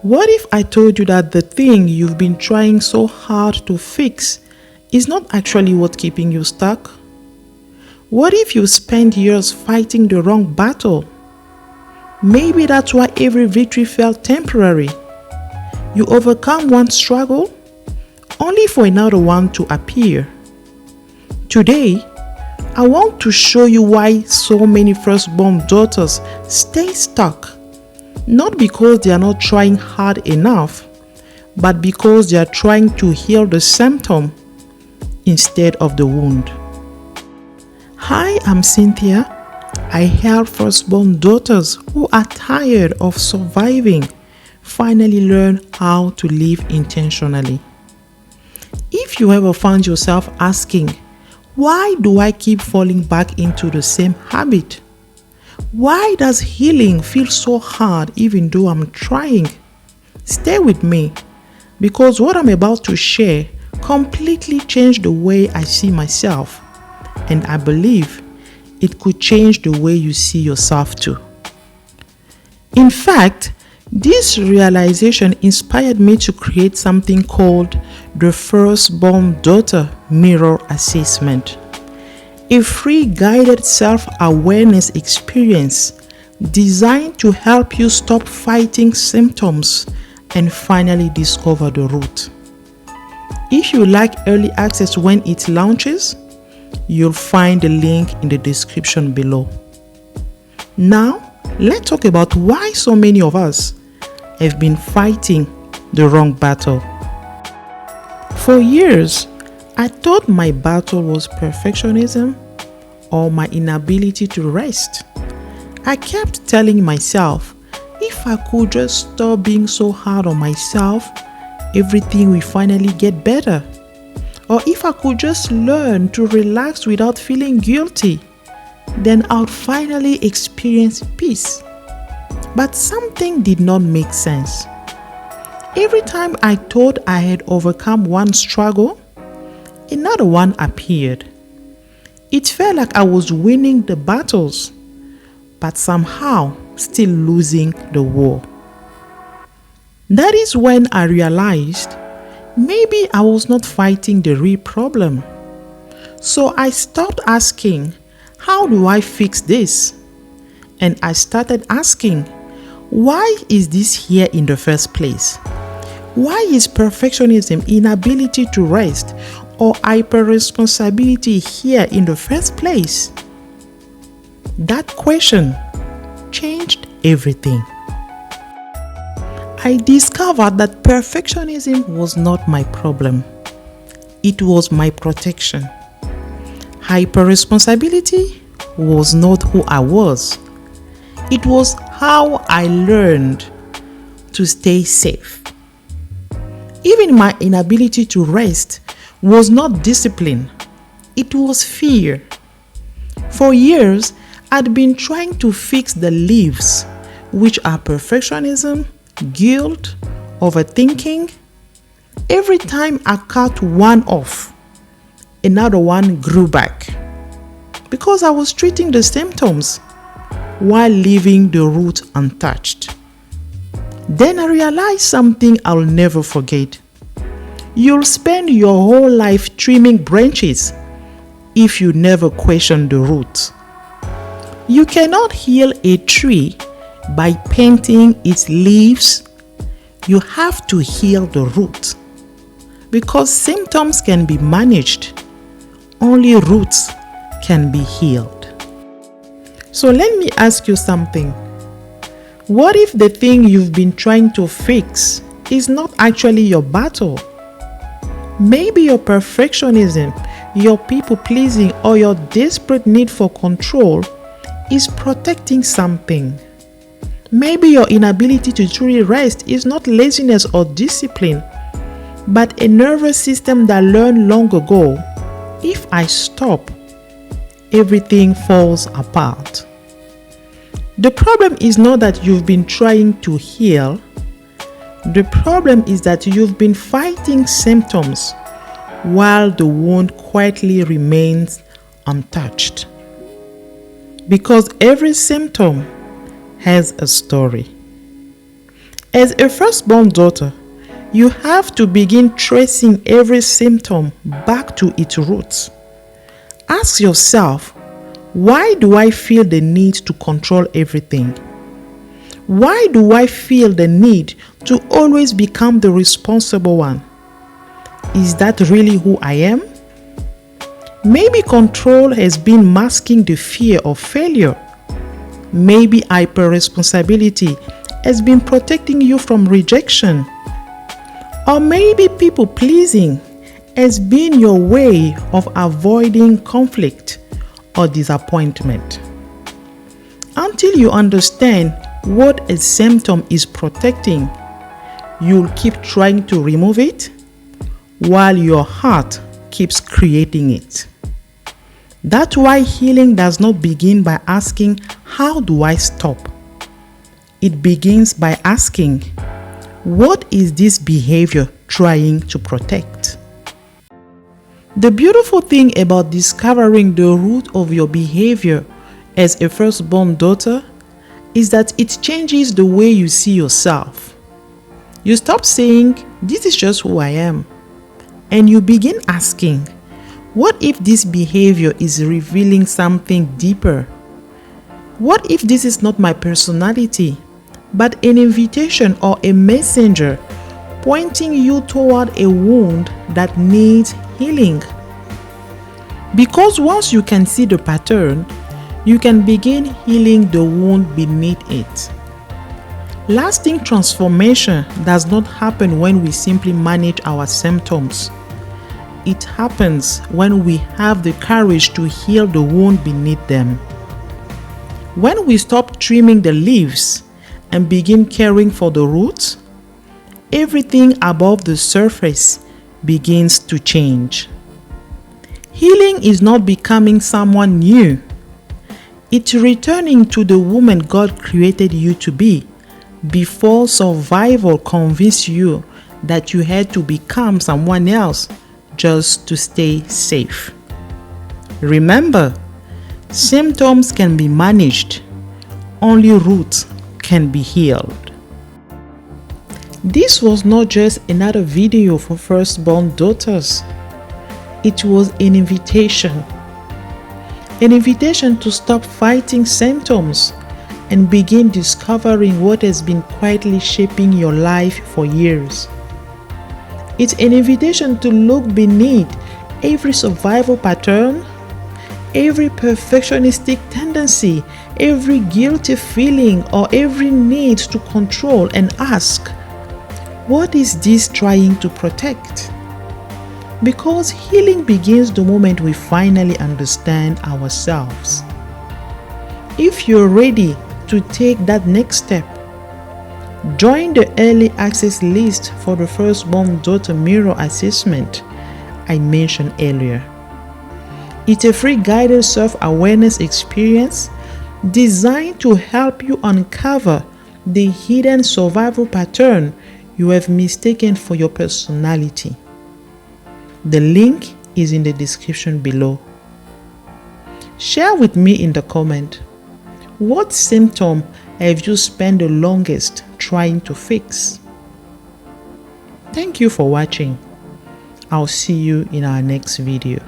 What if I told you that the thing you've been trying so hard to fix is not actually what's keeping you stuck? What if you spent years fighting the wrong battle? Maybe that's why every victory felt temporary. You overcome one struggle, only for another one to appear. Today, I want to show you why so many firstborn daughters stay stuck. Not because they are not trying hard enough, but because they are trying to heal the symptom instead of the wound. Hi, I'm Cynthia. I help firstborn daughters who are tired of surviving finally learn how to live intentionally. If you ever found yourself asking, why do I keep falling back into the same habit? Why does healing feel so hard even though I'm trying? Stay with me, because what I'm about to share completely changed the way I see myself, and I believe it could change the way you see yourself too. In fact, this realization inspired me to create something called the Firstborn Daughter Mirror Assessment, a free guided self-awareness experience designed to help you stop fighting symptoms and finally discover the root. If you like early access when it launches, you'll find the link in the description below. Now, let's talk about why so many of us have been fighting the wrong battle. For years, I thought my battle was perfectionism or my inability to rest. I kept telling myself, if I could just stop being so hard on myself, everything will finally get better. Or if I could just learn to relax without feeling guilty, then I'll finally experience peace. But something did not make sense. Every time I thought I had overcome one struggle, another one appeared. It felt like I was winning the battles, but somehow still losing the war. That is when I realized maybe I was not fighting the real problem. So I stopped asking, how do I fix this? And I started asking, why is this here in the first place? Why is perfectionism, inability to rest, or hyper-responsibility here in the first place? That question changed everything. I discovered that perfectionism was not my problem. It was my protection. Hyper-responsibility was not who I was. It was how I learned to stay safe. Even my inability to rest was not discipline. It was fear. For years, I'd been trying to fix the leaves, which are perfectionism, guilt, overthinking. Every time I cut one off, another one grew back, because I was treating the symptoms while leaving the root untouched. Then I realized something I'll never forget. You'll spend your whole life trimming branches if you never question the root. You cannot heal a tree by painting its leaves. You have to heal the root, because symptoms can be managed, only roots can be healed. So let me ask you something. What if the thing you've been trying to fix is not actually your battle? Maybe your perfectionism, your people-pleasing, or your desperate need for control is protecting something. Maybe your inability to truly rest is not laziness or discipline, but a nervous system that learned long ago, if I stop, everything falls apart. The problem is not that you've been trying to heal. The problem is that you've been fighting symptoms while the wound quietly remains untouched. Because every symptom has a story. As a firstborn daughter, you have to begin tracing every symptom back to its roots. Ask yourself, why do I feel the need to control everything? Why do I feel the need to always become the responsible one? Is that really who I am? Maybe control has been masking the fear of failure. Maybe hyper-responsibility has been protecting you from rejection. Or maybe people-pleasing has been your way of avoiding conflict or disappointment. Until you understand what a symptom is protecting, you'll keep trying to remove it while your heart keeps creating it. That's why healing does not begin by asking, how do I stop? It begins by asking, what is this behavior trying to protect? The beautiful thing about discovering the root of your behavior as a firstborn daughter is that it changes the way you see yourself. You stop saying, this is just who I am, and you begin asking, what if this behavior is revealing something deeper? What if this is not my personality, but an invitation or a messenger pointing you toward a wound that needs healing? Because once you can see the pattern, you can begin healing the wound beneath it. Lasting transformation does not happen when we simply manage our symptoms. It happens when we have the courage to heal the wound beneath them. When we stop trimming the leaves and begin caring for the roots, everything above the surface begins to change. Healing is not becoming someone new. It's returning to the woman God created you to be before survival convinced you that you had to become someone else just to stay safe. Remember, symptoms can be managed, only roots can be healed. This was not just another video for firstborn daughters. It was an invitation to stop fighting symptoms and begin discovering what has been quietly shaping your life for years. It's an invitation to look beneath every survival pattern, every perfectionistic tendency, every guilty feeling, or every need to control and ask, what is this trying to protect? Because healing begins the moment we finally understand ourselves. If you're ready to take that next step, join the early access list for the firstborn daughter mirror assessment I mentioned earlier. It's a free guided self-awareness experience designed to help you uncover the hidden survival pattern you have mistaken for your personality. The link is in the description below. Share with me in the comment, what symptom have you spent the longest trying to fix? Thank you for watching. I'll see you in our next video.